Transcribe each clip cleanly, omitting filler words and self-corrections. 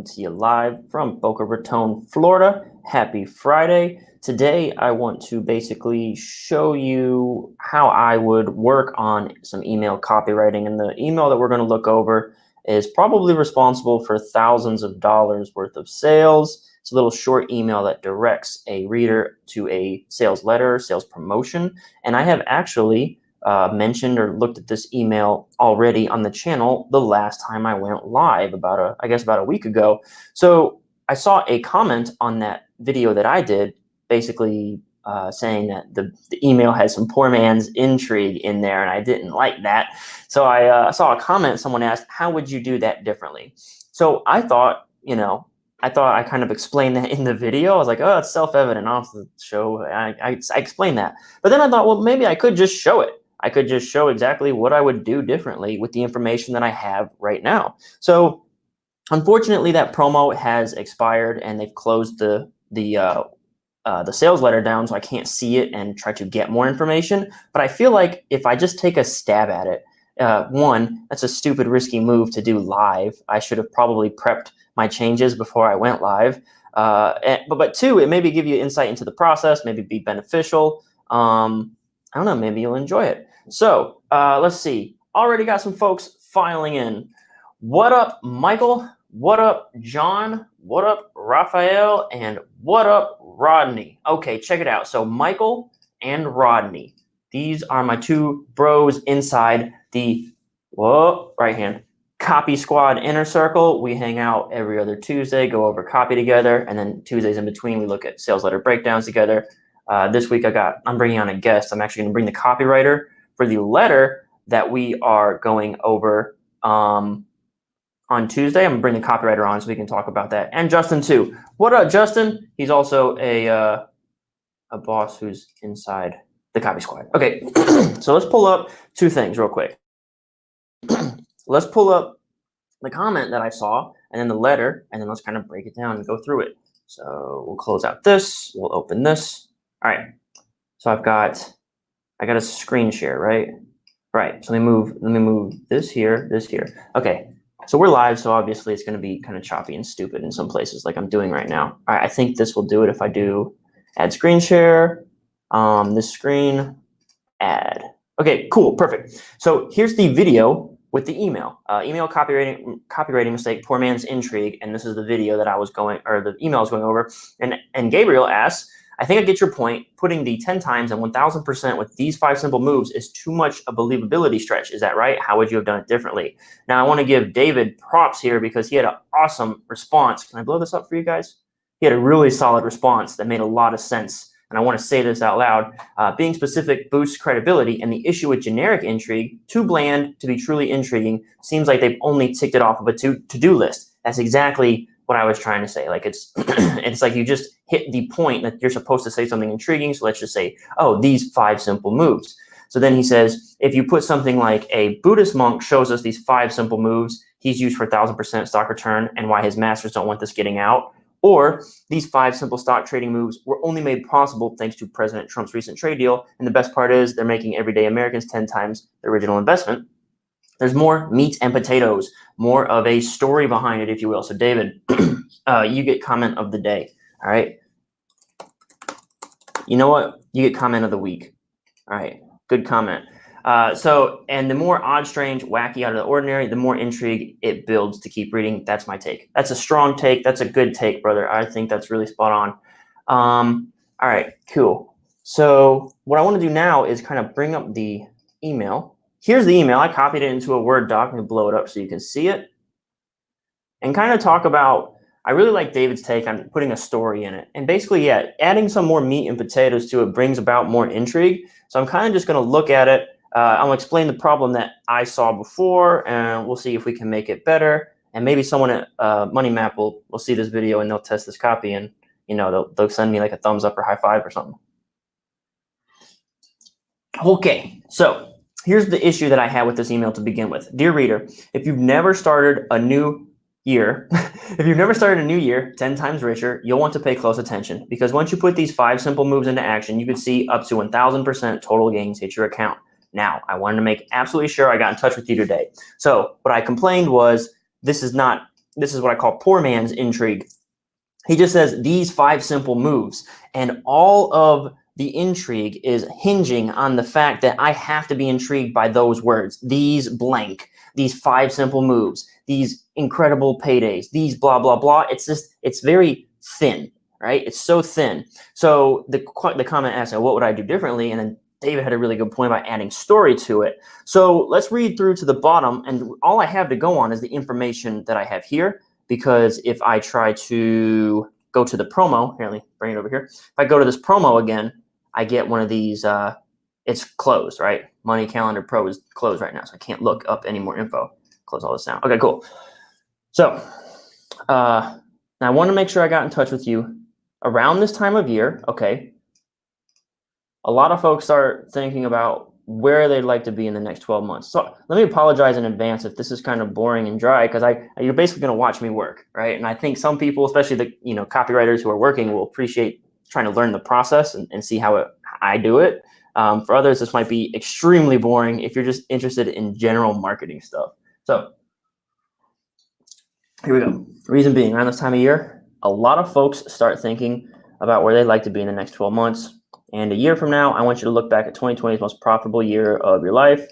coming to you live from Boca Raton, Florida. Happy Friday. Today, I want to basically show you how I would work on some email copywriting. And the email that we're going to look over is probably responsible for thousands of dollars worth of sales. It's a little short email that directs a reader to a sales letter, sales promotion. And I have actually mentioned or looked at this email already on the channel the last time I went live about a week ago. So I saw a comment on that video that I did, basically saying that the email has some poor man's intrigue in there, and I didn't like that. So I saw a comment, someone asked, how would you do that differently? So I thought, I kind of explained that in the video. I was like, oh, it's self-evident. I'll have to show, I explained that. But then I thought, well, maybe I could just show it. I could just show exactly what I would do differently with the information that I have right now. So unfortunately, that promo has expired and they've closed the sales letter down, so I can't see it and try to get more information. But I feel like if I just take a stab at it, one, that's a stupid, risky move to do live. I should have probably prepped my changes before I went live. But two, it maybe give you insight into the process, maybe be beneficial. I don't know, maybe you'll enjoy it. So let's see. Already got some folks filing in. What up, Michael? What up, John? What up, Raphael? And what up, Rodney? Okay, check it out. So Michael and Rodney, these are my two bros inside the right hand Copy Squad inner circle. We hang out every other Tuesday, go over copy together, and then Tuesdays in between, we look at sales letter breakdowns together. This week I'm bringing on a guest. I'm actually going to bring the copywriter for the letter that we are going over on Tuesday. I'm going to bring the copywriter on so we can talk about that. And Justin too. What up, Justin? He's also a boss who's inside the Copy Squad. Okay, so let's pull up two things real quick. Let's pull up the comment that I saw and then the letter, and then let's kind of break it down and go through it. So we'll close out this. We'll open this. All right, so I got a screen share, right? Right, so let me move this here. Okay, so we're live, so obviously it's gonna be kind of choppy and stupid in some places like I'm doing right now. All right, I think this will do it if I do add screen share, this screen, add. Okay, cool, perfect. So here's the video with the email. Email copywriting mistake, poor man's intrigue, and this is the video that the email I was going over. And Gabriel asks, I think I get your point. Putting the 10 times and 1000% with these 5 simple moves is too much a believability stretch. Is that right? How would you have done it differently? Now, I want to give David props here because he had an awesome response. Can I blow this up for you guys? He had a really solid response that made a lot of sense. And I want to say this out loud. Being specific boosts credibility, and the issue with generic intrigue, too bland to be truly intriguing, seems like they've only ticked it off of a to-do list. That's exactly what I was trying to say. Like it's like you just hit the point that you're supposed to say something intriguing. So let's just say, oh, these 5 simple moves. So then he says, if you put something like a Buddhist monk shows us these 5 simple moves he's used for 1000% stock return and why his masters don't want this getting out. Or these 5 simple stock trading moves were only made possible thanks to President Trump's recent trade deal. And the best part is they're making everyday Americans 10 times the original investment. There's more meat and potatoes, more of a story behind it, if you will. So David, you get comment of the day, all right? You know what? You get comment of the week. All right, good comment. And the more odd, strange, wacky, out of the ordinary, the more intrigue it builds to keep reading. That's my take. That's a strong take. That's a good take, brother. I think that's really spot on. All right, cool. So what I want to do now is kind of bring up the email. Here's the email. I copied it into a Word doc. Let me blow it up so you can see it. And kind of talk about, I really like David's take on putting a story in it. And basically, yeah, adding some more meat and potatoes to it brings about more intrigue. So I'm kind of just going to look at it. I'm going to explain the problem that I saw before, and we'll see if we can make it better. And maybe someone at Money Map will see this video and they'll test this copy, and they'll send me like a thumbs up or high five or something. Okay, so here's the issue that I had with this email to begin with. Dear reader, if you've never started a new year, 10 times richer, you'll want to pay close attention, because once you put these 5 simple moves into action, you could see up to 1000% total gains hit your account. Now, I wanted to make absolutely sure I got in touch with you today. So what I complained was, this is not this is what I call poor man's intrigue. He just says these 5 simple moves, and all of the intrigue is hinging on the fact that I have to be intrigued by those words, these blank, these 5 simple moves, these incredible paydays, these blah, blah, blah. It's very thin, right? It's so thin. So the comment asks, what would I do differently? And then David had a really good point about adding story to it. So let's read through to the bottom, and all I have to go on is the information that I have here. Because if I try to go to the promo, here, let me bring it over here. If I go to this promo again, I get one of these, it's closed, right? Money Calendar Pro is closed right now, so I can't look up any more info. Close all this down. Okay, cool. So now I want to make sure I got in touch with you around this time of year, okay? A lot of folks start thinking about where they'd like to be in the next 12 months. So let me apologize in advance if this is kind of boring and dry, because you're basically going to watch me work, right? And I think some people, especially the copywriters who are working, will appreciate trying to learn the process and see how I do it. For others, this might be extremely boring if you're just interested in general marketing stuff. So here we go. Reason being, around this time of year, a lot of folks start thinking about where they'd like to be in the next 12 months. And a year from now, I want you to look back at 2020's most profitable year of your life.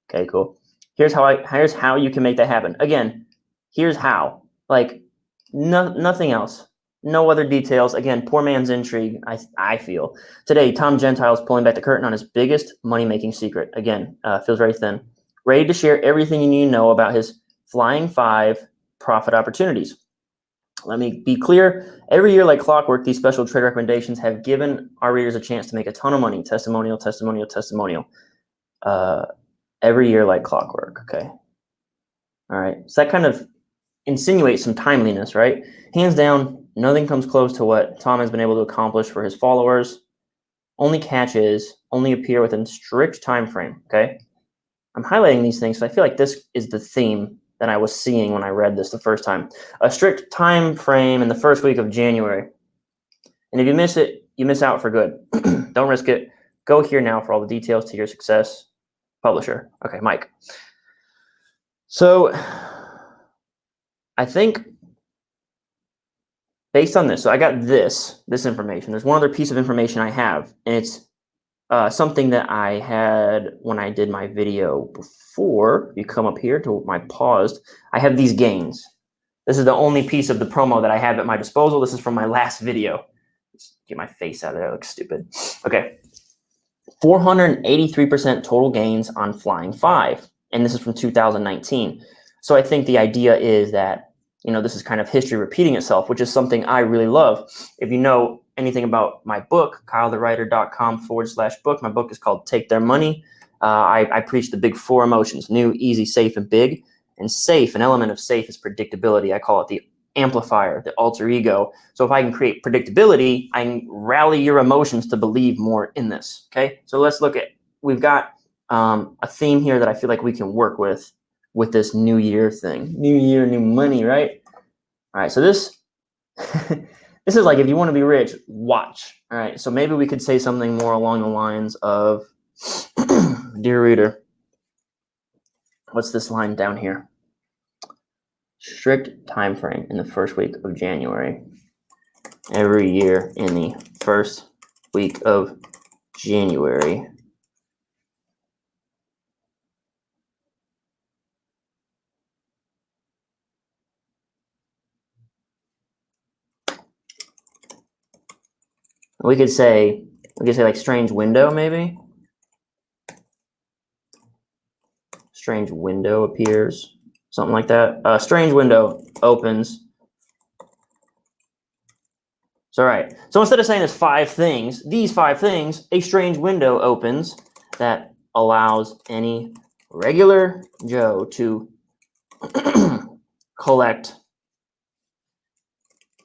Okay, cool. Here's how you can make that happen. Again, here's how. Like, nothing else. No other details. Again, poor man's intrigue, I feel. Today, Tom Gentile is pulling back the curtain on his biggest money-making secret. Again, feels very thin. Ready to share everything you need to know about his Flying 5 profit opportunities. Let me be clear. Every year, like clockwork, these special trade recommendations have given our readers a chance to make a ton of money. Testimonial, testimonial, testimonial. Every year, like clockwork. Okay. All right. So that kind of insinuates some timeliness, right? Hands down, nothing comes close to what Tom has been able to accomplish for his followers. Only catch is only appear within strict time frame. Okay. I'm highlighting these things because I feel like this is the theme that I was seeing when I read this the first time. A strict time frame in the first week of January. And if you miss it, you miss out for good. Don't risk it. Go here now for all the details to your success. Publisher. Okay, Mike. So I think based on this, so I got this information. There's one other piece of information I have, and it's something that I had when I did my video before. You come up here to my paused. I have these gains. This is the only piece of the promo that I have at my disposal. This is from my last video. Let's get my face out of there. It looks stupid. Okay. 483% total gains on Flying 5. And this is from 2019. So I think the idea is that, this is kind of history repeating itself, which is something I really love. If you know anything about my book, kylethewriter.com/book, my book is called Take Their Money. I preach the big 4 emotions: new, easy, safe, and big. And safe, an element of safe is predictability. I call it the amplifier, the alter ego. So if I can create predictability, I can rally your emotions to believe more in this. Okay, so let's look at, we've got a theme here that I feel like we can work with this new year thing. New year, new money, right? All right, so this this is like, if you want to be rich, watch. All right, so maybe we could say something more along the lines of, dear reader, what's this line down here? Strict time frame in the first week of January. Every year in the first week of January. We could say like strange window, maybe. Strange window appears, something like that. Strange window opens. So, all right. So instead of saying there's 5 things, these 5 things, a strange window opens that allows any regular Joe to collect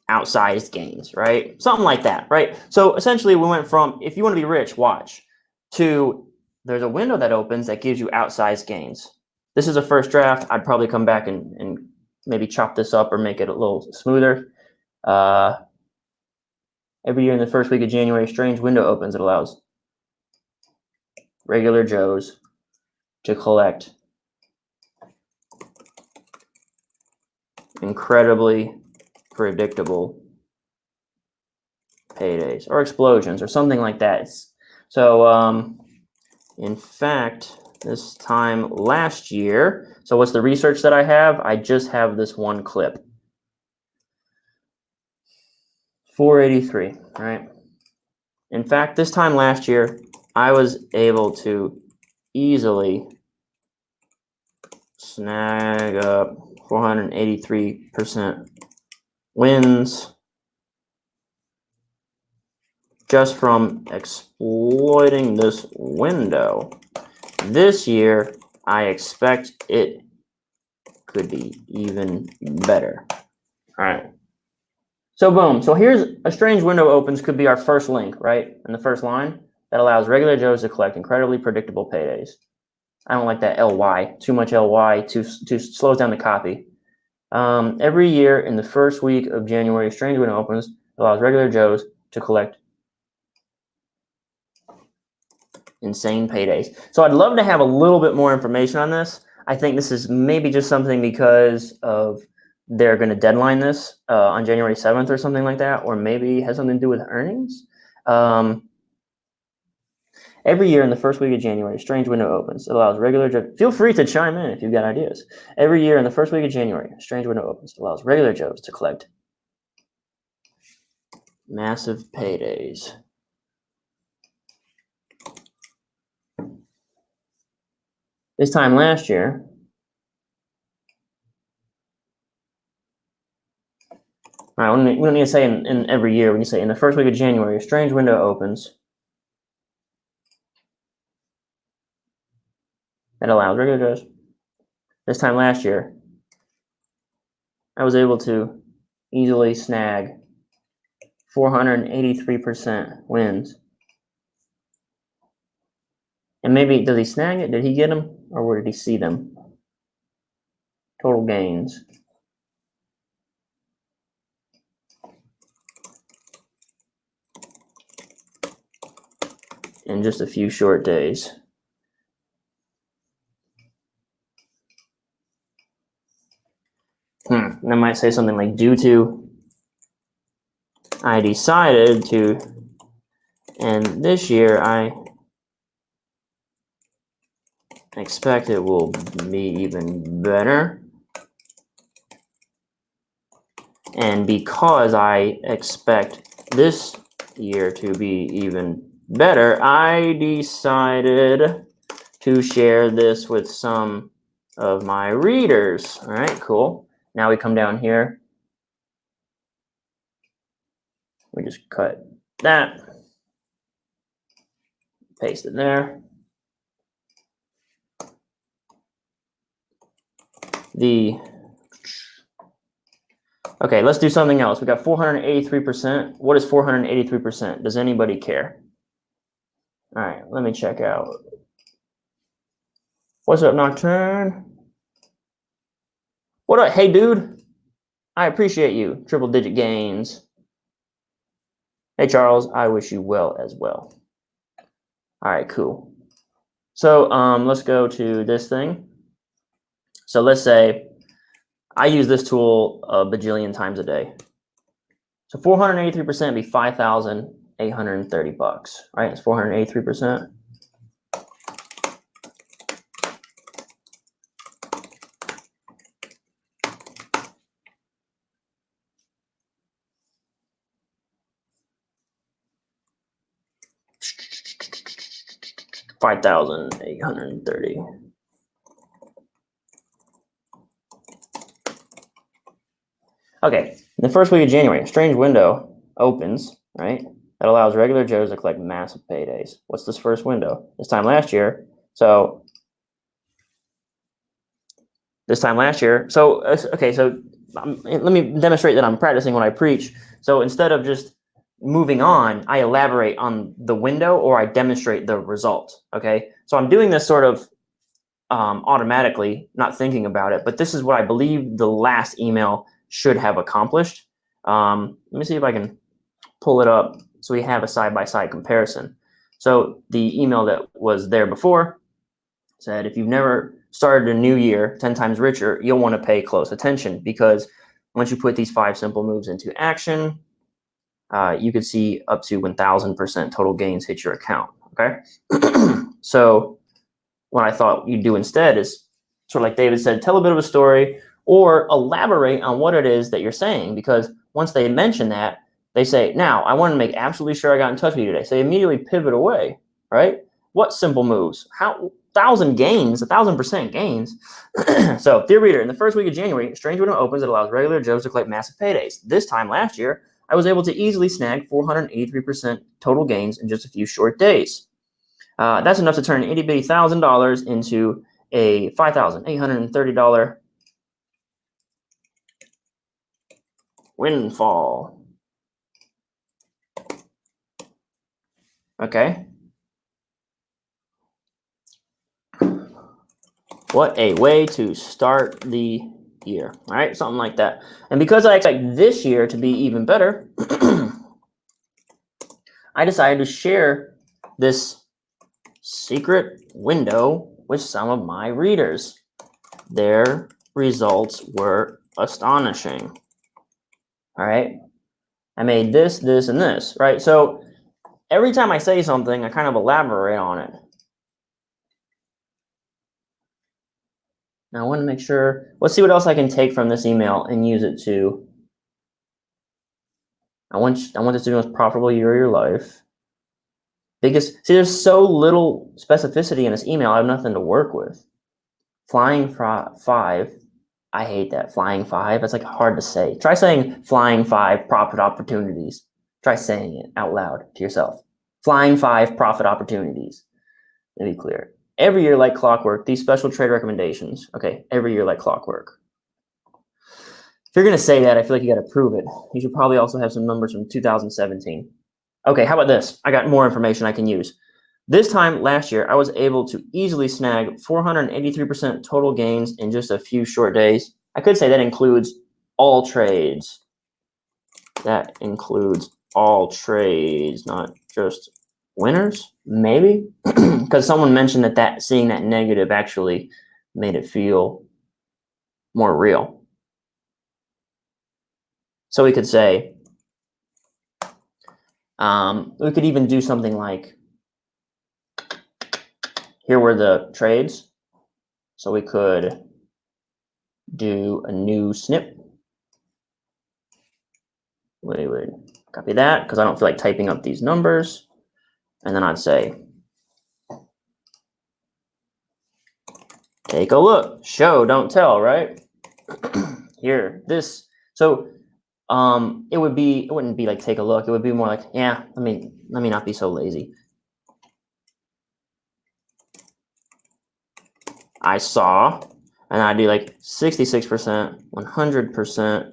outsized gains, right? Something like that, right? So essentially we went from, if you want to be rich, watch, to there's a window that opens that gives you outsized gains. This is a first draft. I'd probably come back and maybe chop this up or make it a little smoother. Every year in the first week of January, a strange window opens that allows regular Joes to collect incredibly predictable paydays or explosions or something like that. So in fact, this time last year, so what's the research that I have? I just have this one clip. 483, right? In fact, this time last year, I was able to easily snag up 483% wins just from exploiting this window. This year, I expect it could be even better. All right. So boom. So here's a strange window opens could be our first link, right? In the first line that allows regular Joes to collect incredibly predictable paydays. I don't like that LY. Too much LY. Too slows down the copy. Every year in the first week of January, a strange window opens that allows regular Joes to collect insane paydays. So I'd love to have a little bit more information on this. I think this is maybe just something because of they're going to deadline this on January 7th or something like that, or maybe it has something to do with earnings. Every year in the first week of January, a strange window opens. It allows regular Joes. Feel free to chime in if you've got ideas. Every year in the first week of January, a strange window opens. It allows regular Joes to collect massive paydays. This time last year, all right, we don't need to say in every year. We can say in the first week of January, a strange window opens that allows regular Joes. This time last year, I was able to easily snag 483% wins. And maybe, does he snag it? Did he get them? Or where did he see them? Total gains. In just a few short days. And I might say something like, due to, I decided to, and this year I expect it will be even better. And because I expect this year to be even better, I decided to share this with some of my readers. All right, cool. Now we come down here. We just cut that, paste it there. Okay, let's do something else. We got 483%. What is 483%? Does anybody care? All right, let me check out. What's up, Nocturne? What up? Hey, dude. I appreciate you. Triple digit gains. Hey, Charles. I wish you well as well. All right, cool. So let's go to this thing. So let's say I use this tool a bajillion times a day. So 483% be $5,830, right? It's 483%. $5,830. Okay, in the first week of January, a strange window opens, right? That allows regular Joes to collect massive paydays. What's this first window? This time last year. So okay, so let me demonstrate that I'm practicing what I preach. So instead of just moving on, I elaborate on the window or I demonstrate the result, okay? So I'm doing this sort of automatically, not thinking about it, but this is what I believe the last email should have accomplished. Let me see if I can pull it up so we have a side-by-side comparison. So the email that was there before said, if you've never started a new year 10 times richer, you'll want to pay close attention because once you put these 5 simple moves into action, you could see up to 1,000% total gains hit your account. Okay. So what I thought you'd do instead is sort of like David said, tell a bit of a story or elaborate on what it is that you're saying, because once they mention that, they say, now I want to make absolutely sure I got in touch with you today. So they immediately pivot away, right? What simple moves? How 1,000% gains. So, dear reader, in the first week of January, a strange window opens that allows regular Joes to collect massive paydays. This time last year, I was able to easily snag 483% total gains in just a few short days. That's enough to turn an itty-bitty $1,000 into a $5,830 windfall. Okay. What a way to start the year, all right? Something like that. And because I expect this year to be even better, I decided to share this secret window with some of my readers. Their results were astonishing. All right. I made this, this, and this, right? So every time I say something, I kind of elaborate on it. Now I want to make sure, let's see what else I can take from this email and use it to, I want this to be the most profitable year of your life. Because, see, there's so little specificity in this email, I have nothing to work with. Flying 5, I hate that. Flying 5, it's like hard to say. Try saying flying 5 profit opportunities. Try saying it out loud to yourself. Flying 5 profit opportunities. To be clear. Every year like clockwork, these special trade recommendations. Okay, every year like clockwork. If you're going to say that, I feel like you got to prove it. You should probably also have some numbers from 2017. Okay, how about this? I got more information I can use. This time last year, I was able to easily snag 483% total gains in just a few short days. I could say that includes all trades. That includes all trades, not just winners, maybe? Because someone mentioned that seeing that negative actually made it feel more real. So we could say, we could even do something like, here were the trades. So we could do a new snip. We would copy that because I don't feel like typing up these numbers. And then I'd say, take a look, show, don't tell, right? Here, this. So it wouldn't be like take a look. It would be more like, yeah, let me not be so lazy. I saw, and I'd do like 66%, 100%,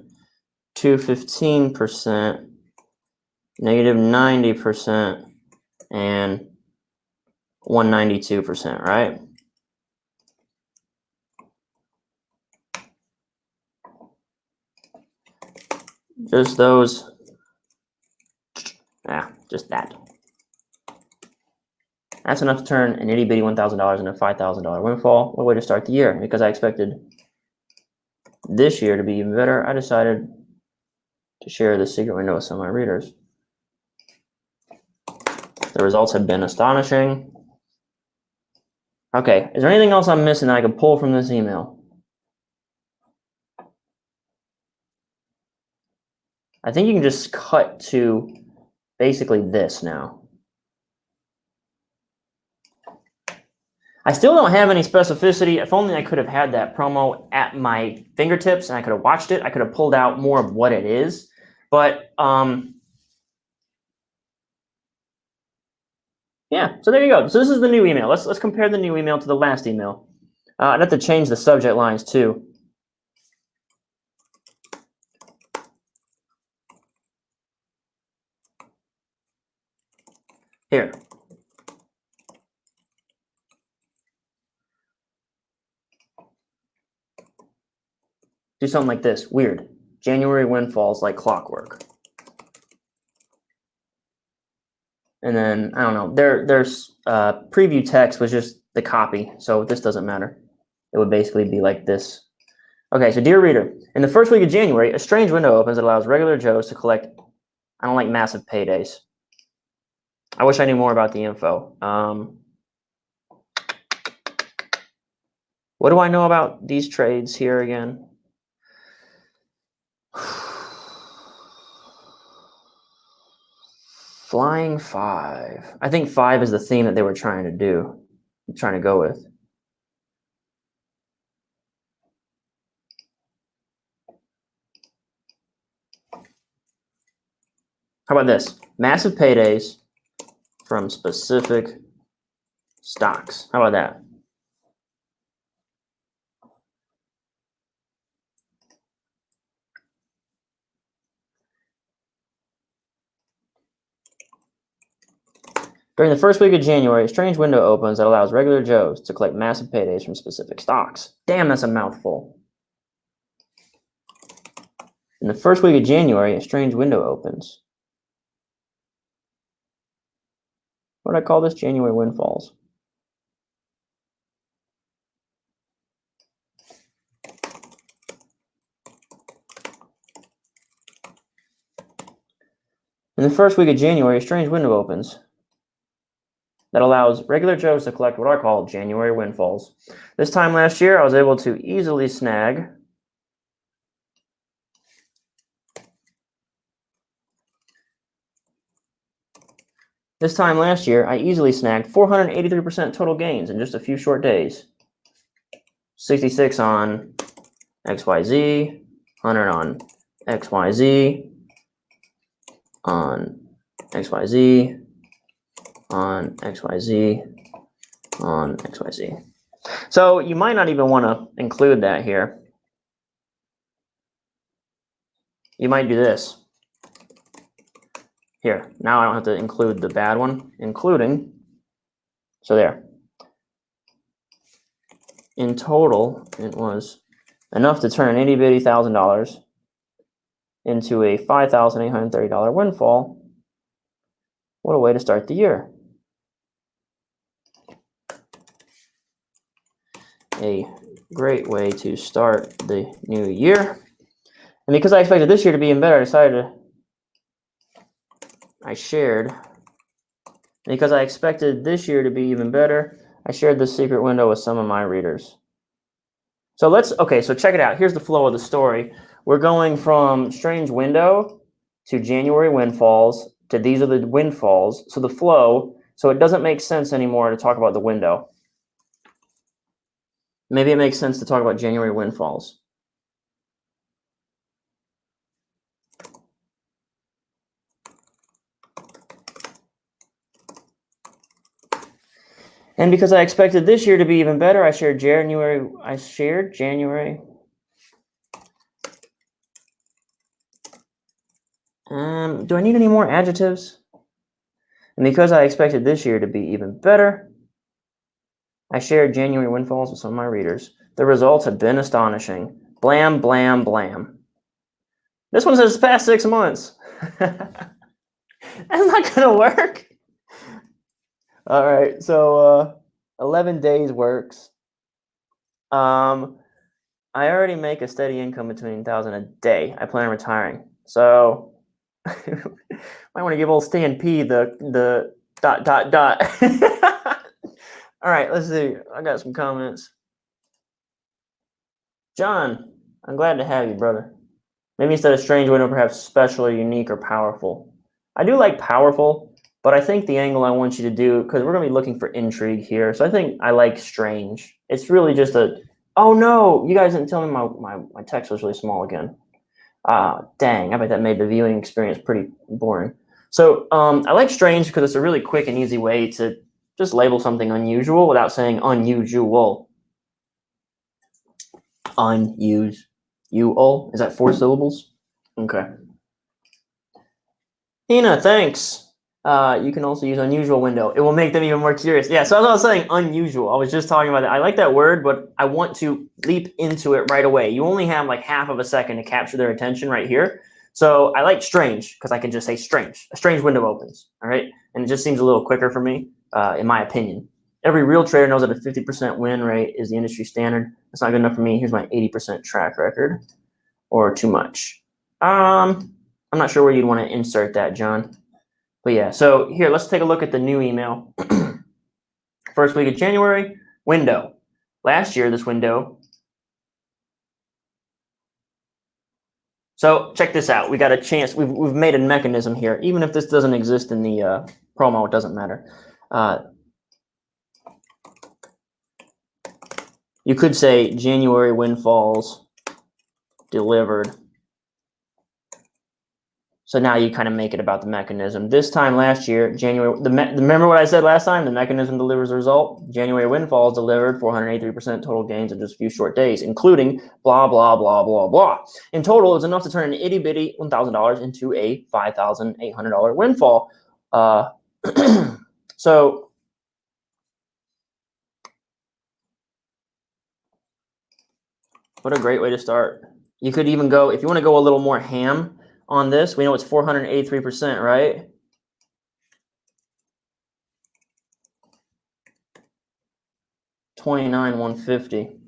215%, negative 90%, and 192%, right? Just those, just that. That's enough to turn an itty-bitty $1,000 into a $5,000 windfall. What a way to start the year. Because I expected this year to be even better, I decided to share this secret window with some of my readers. The results have been astonishing. Okay, is there anything else I'm missing that I could pull from this email? I think you can just cut to basically this now. I still don't have any specificity. If only I could have had that promo at my fingertips and I could have watched it, I could have pulled out more of what it is. But yeah, so there you go. So this is the new email. Let's compare the new email to the last email. I'd have to change the subject lines too. Here. Do something like this. Weird. January windfalls like clockwork. And then, I don't know, there's preview text was just the copy, so this doesn't matter. It would basically be like this. Okay, so dear reader, in the first week of January, a strange window opens that allows regular Joes to collect, I don't like massive paydays. I wish I knew more about the info. What do I know about these trades here again? Flying 5. I think 5 is the theme that they were trying to go with. How about this? Massive paydays from specific stocks. How about that? During the first week of January, a strange window opens that allows regular Joes to collect massive paydays from specific stocks. Damn, that's a mouthful. In the first week of January, a strange window opens. What do I call this? January windfalls. In the first week of January, a strange window opens that allows regular Joes to collect what I call January windfalls. This time last year, I was able to easily snag This time last year, I easily snagged 483% total gains in just a few short days. 66 on XYZ, 100 on XYZ, on XYZ, on XYZ, on XYZ. So you might not even want to include that here. You might do this. Here, now I don't have to include the bad one, including, so there. In total, it was enough to turn an itty-bitty $1,000 into a $5,830 windfall. What a way to start the year. A great way to start the new year. And because I expected this year to be even better, because I expected this year to be even better, I shared the secret window with some of my readers. So so check it out. Here's the flow of the story. We're going from strange window to January windfalls to these are the windfalls. So the flow, so it doesn't make sense anymore to talk about the window. Maybe it makes sense to talk about January windfalls. And because I expected this year to be even better, I shared January. Do I need any more adjectives? And because I expected this year to be even better, I shared January windfalls with some of my readers. The results have been astonishing. Blam, blam, blam. This one says past 6 months. That's not going to work. All right, so 11 days works. I already make a steady income between 1,000 a day. I plan on retiring. So might want to give old Stan P the ... All right, let's see. I got some comments. John, I'm glad to have you, brother. Maybe instead of strange window, perhaps special or unique or powerful. I do like powerful, but I think the angle I want you to do, because we're going to be looking for intrigue here, so I think I like strange. It's really just oh no, you guys didn't tell me my text was really small again. Dang, I bet that made the viewing experience pretty boring. So I like strange because it's a really quick and easy way to just label something unusual without saying unusual. Unusual. Is that 4 syllables? Okay. Hina, thanks. You can also use unusual window. It will make them even more curious. Yeah, so as I was saying, unusual. I was just talking about that. I like that word, but I want to leap into it right away. You only have like half of a second to capture their attention right here. So I like strange because I can just say strange. A strange window opens, all right? And it just seems a little quicker for me, in my opinion. Every real trader knows that a 50% win rate is the industry standard. That's not good enough for me. Here's my 80% track record, or too much. I'm not sure where you'd want to insert that, John. But yeah, so here, let's take a look at the new email. First week of January, window. Last year, this window. So check this out. We got a chance. We've made a mechanism here. Even if this doesn't exist in the promo, it doesn't matter. You could say January windfalls delivered. So now you kind of make it about the mechanism. This time last year, January, remember what I said last time? The mechanism delivers a result. January windfalls delivered 483% total gains in just a few short days, including blah, blah, blah, blah, blah. In total, it's enough to turn an itty-bitty $1,000 into a $5,800 windfall. So what a great way to start. You could even go, if you want to go a little more ham on this, we know it's 483%, right? $29,150.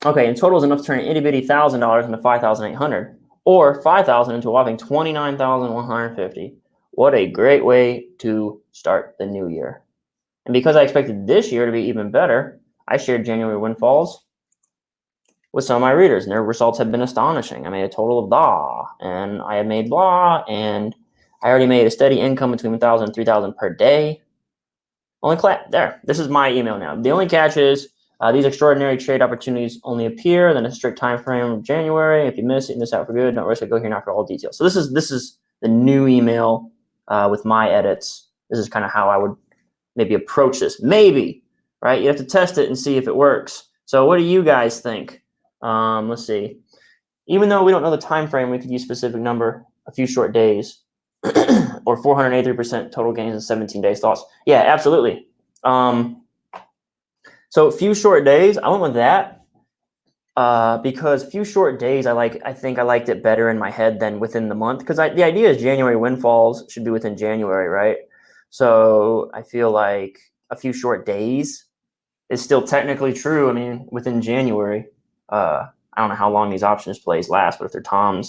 Okay, in total is enough to turn an itty-bitty $1,000 into $5,800, or $5,000 into a whopping $29,150. What a great way to start the new year. And because I expected this year to be even better, I shared January windfalls with some of my readers, and their results have been astonishing. I made a total of blah, and I had made blah, and I already made a steady income between $1,000 and $3,000 per day. Only clap there. This is my email now. The only catch is these extraordinary trade opportunities only appear in a strict time frame of January. If you miss it, you miss out for good. Don't risk it. Go here now for all details. So this is the new email with my edits. This is kind of how I would maybe approach this. Maybe, right? You have to test it and see if it works. So what do you guys think? Let's see. Even though we don't know the time frame, we could use specific number, a few short days, or 483% total gains in 17 days. Thoughts? Yeah, absolutely. So a few short days, I went with that because few short days, I think I liked it better in my head than within the month, because the idea is January windfalls should be within January, right? So I feel like a few short days is still technically true. I mean, within January, I don't know how long these options plays last, but if they're Tom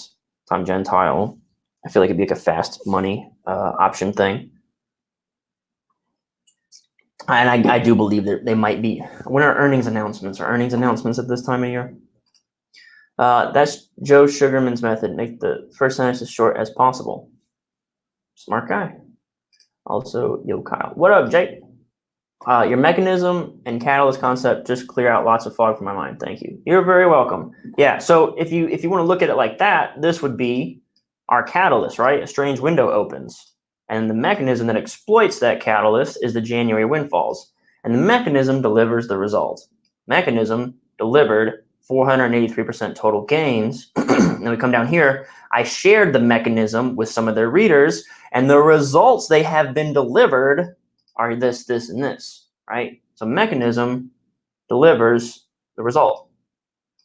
Gentile, I feel like it'd be like a fast money option thing. And I do believe that they might be. When are earnings announcements? Are earnings announcements at this time of year? That's Joe Sugarman's method. Make the first sentence as short as possible. Smart guy. Also, yo, Kyle. What up, Jake? Your mechanism and catalyst concept just clear out lots of fog from my mind. Thank you. You're very welcome. Yeah, so if you want to look at it like that, this would be our catalyst, right? A strange window opens. And the mechanism that exploits that catalyst is the January windfalls. And the mechanism delivers the result. Mechanism delivered 483% total gains. Then we come down here. I shared the mechanism with some of their readers, and the results they have been delivered are this, this, and this, right? So mechanism delivers the result.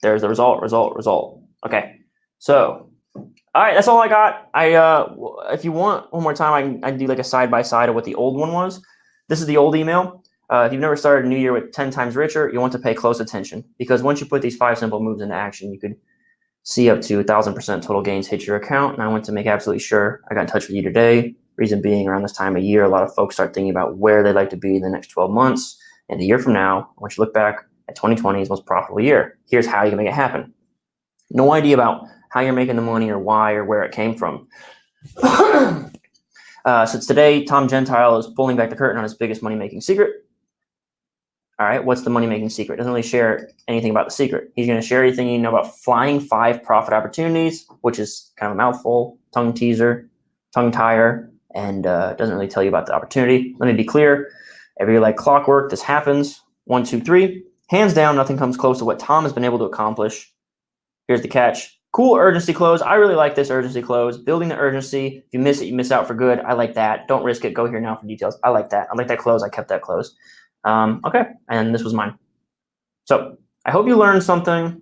There's the result, result, result. Okay, so all right, that's all I got. If you want one more time, I can do like a side-by-side of what the old one was. This is the old email. If you've never started a new year with 10 times richer, you want to pay close attention, because once you put these 5 simple moves into action, you could see up to 1,000% total gains hit your account. And I want to make absolutely sure I got in touch with you today. Reason being, around this time of year, a lot of folks start thinking about where they'd like to be in the next 12 months. And a year from now, I want you to look back at 2020 as the most profitable year. Here's how you can make it happen. No idea about how you're making the money or why or where it came from. So today, Tom Gentile is pulling back the curtain on his biggest money-making secret. All right, what's the money-making secret? Doesn't really share anything about the secret. He's going to share everything you know about flying 5 profit opportunities, which is kind of a mouthful, tongue teaser, tongue tire, and doesn't really tell you about the opportunity. Let me be clear. Every year like clockwork, this happens. 1, 2, 3. Hands down, nothing comes close to what Tom has been able to accomplish. Here's the catch. Cool urgency close. I really like this urgency close. Building the urgency. If you miss it, you miss out for good. I like that. Don't risk it. Go here now for details. I like that. I like that close. I kept that close. Okay, and this was mine. So I hope you learned something,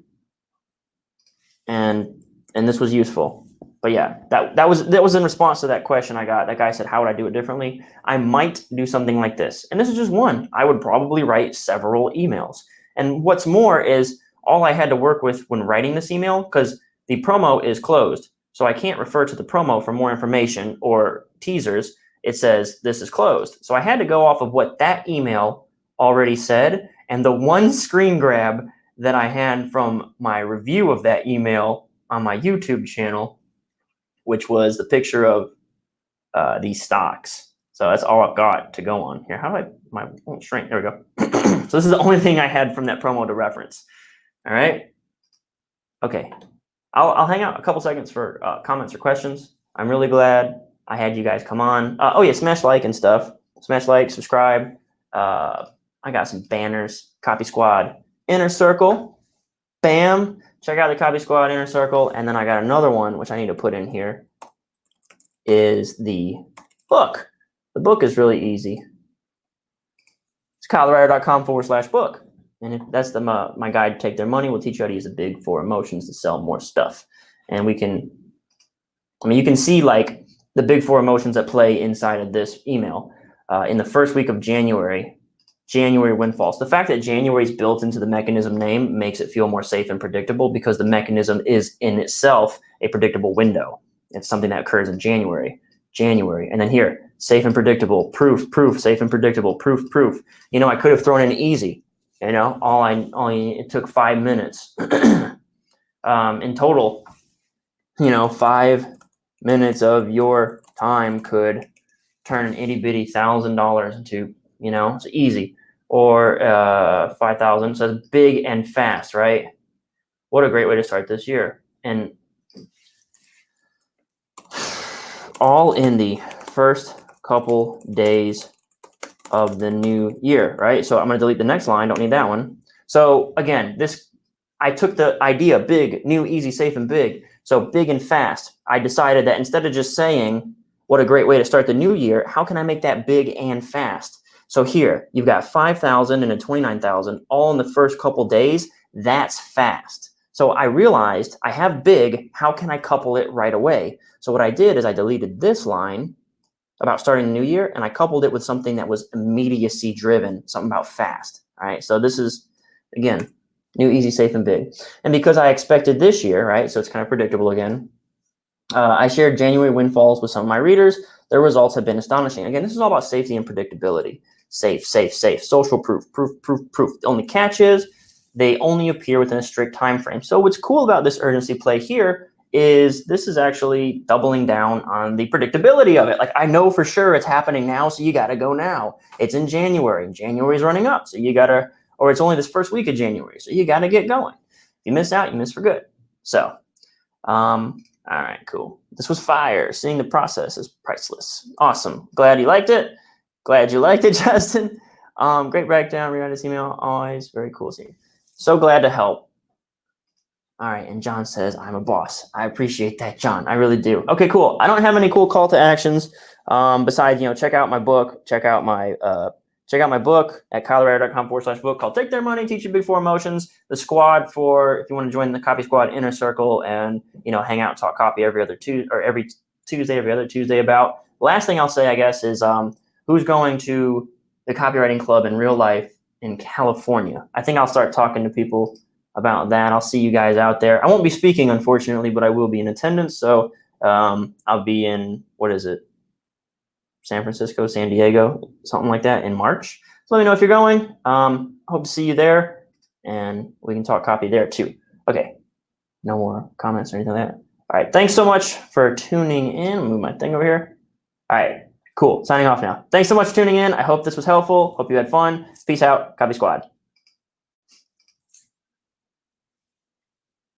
and this was useful. But yeah, that was in response to that question I got. That guy said, how would I do it differently? I might do something like this. And this is just one. I would probably write several emails. And what's more is all I had to work with when writing this email, because the promo is closed. So I can't refer to the promo for more information or teasers. It says this is closed. So I had to go off of what that email already said. And the one screen grab that I had from my review of that email on my YouTube channel, which was the picture of these stocks. So that's all I've got to go on here. How do my shrink? There we go. So this is the only thing I had from that promo to reference. All right. Okay. I'll hang out a couple seconds for comments or questions. I'm really glad I had you guys come on. Oh yeah, smash like and stuff. Smash like, subscribe. I got some banners. Copy Squad Inner Circle. Bam. Check out the Copy Squad Inner Circle. And then I got another one, which I need to put in here, is the book. The book is really easy. It's copywriter.com/book. And if that's my guide to take their money, we'll teach you how to use the big 4 emotions to sell more stuff. And you can see like the big 4 emotions at play inside of this email. In the first week of January windfalls. The fact that January is built into the mechanism name makes it feel more safe and predictable, because the mechanism is in itself a predictable window. It's something that occurs in January. And then here, safe and predictable, proof, safe and predictable, proof. I could have thrown in easy. It took 5 minutes. In total, 5 minutes of your time could turn an itty bitty $1,000 into, it's easy. Or 5,000. So it's big and fast, right? What a great way to start this year. And all in the first couple days of the new year, right? So I'm going to delete the next line. Don't need that one. So again, I took the idea big, new, easy, safe, and big. So big and fast. I decided that instead of just saying what a great way to start the new year, how can I make that big and fast? So here you've got 5,000 and a 29,000 all in the first couple days. That's fast. So I realized I have big. How can I couple it right away? So what I did is I deleted this line about starting the new year, and I coupled it with something that was immediacy driven, something about fast. All right. So this is, again, new, easy, safe, and big. And because I expected this year, right? So it's kind of predictable again. I shared January windfalls with some of my readers. Their results have been astonishing. Again, this is all about safety and predictability. Safe. Social proof. The only catch is they only appear within a strict time frame. So what's cool about this urgency play here is this is actually doubling down on the predictability of it. Like, I know for sure it's happening now, so you got to go now. It's in January. January's running up, so you got to, or it's only this first week of January, so you got to get going. If you miss out, you miss for good. So, all right, cool. This was fire. Seeing the process is priceless. Awesome. Glad you liked it. Glad you liked it, Justin. Great breakdown. Rewrite this email. Always very cool seeing you. So glad to help. All right, and John says, I'm a boss. I appreciate that, John. I really do. Okay, cool. I don't have any cool call to actions besides, check out my book. Check out my book at copywriter.com/book called Take Their Money, Teach You Big 4 Emotions. The squad for if you want to join the Copy Squad Inner Circle and, hang out, talk copy every other Tuesday about. Last thing I'll say, I guess, is who's going to the copywriting club in real life in California. I think I'll start talking to people about that. I'll see you guys out there. I won't be speaking, unfortunately, but I will be in attendance. So I'll be in, San Francisco, San Diego, something like that in March. So let me know if you're going. Hope to see you there, and we can talk copy there too. Okay, no more comments or anything like that. All right, thanks so much for tuning in. I'll move my thing over here. All right, cool. Signing off now. Thanks so much for tuning in. I hope this was helpful. Hope you had fun. Peace out. Copy Squad.